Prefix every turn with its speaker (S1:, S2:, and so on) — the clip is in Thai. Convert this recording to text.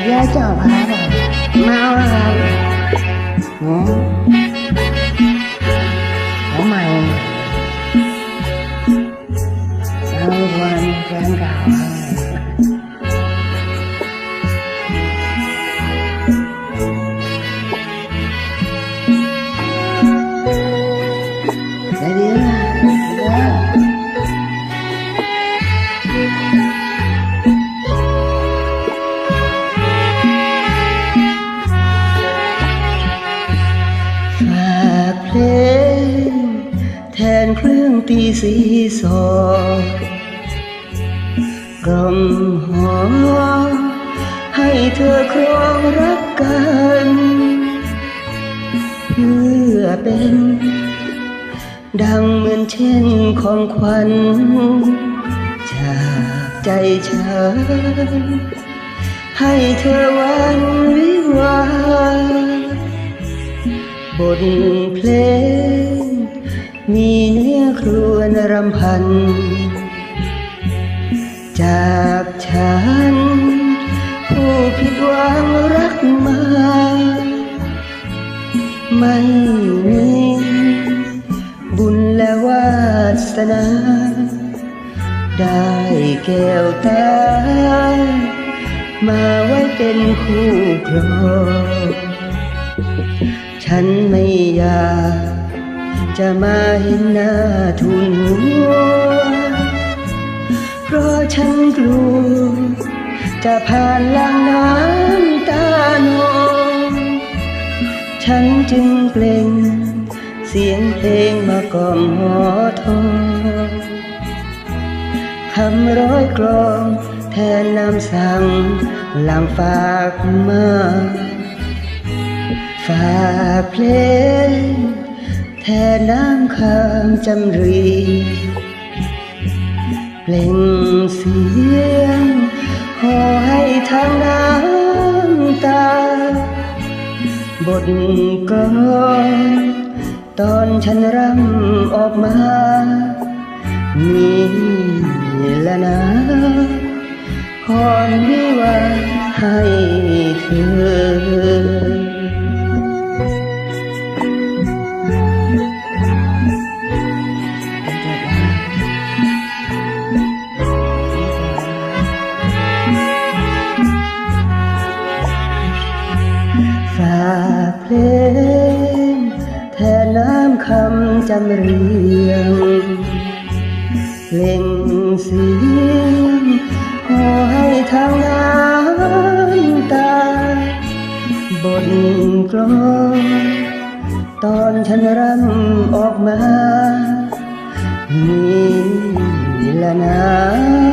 S1: เดี๋ยวเจ้าพาแบบเมาแล้วครับของใหม่เอาวันแฟนเก่าได้ดีนะเพลงแทนเครื่องตีสีสองกล่อมหอให้เธอครองรักกันเพื่อเป็นดังเหมือนเช่นของขวัญจากใจฉันให้เธอวันวิวาบทเพลงมีเนื้อครวญรำพันจากฉันผู้ผิดหวังรักมาไม่มีบุญและวาสนาได้แก้วตามาไว้เป็นคู่ครองฉันไม่อยากจะมาเห็นหน้าทุนหัวเพราะฉันกลัวจะผ่านลังน้ำตานองฉันจึงเปล่งเสียงเพลงมากล่อมหอทองคำร้อยกลองแทนน้ำสั่งหลังฝากมาฝากเพลงแทนน้ำคำจำรีเปล่งเสียงขอให้ทางน้ำตาบทกลอนตอนฉันรำออกมานี่ละนะพรวิวาให้เธอฝากเพลงแทนน้ำคำจำเรียงเพลงเสียงขอให้ทางน้ำตาบทกลอนตอนฉันรำออกมานี่ละนะ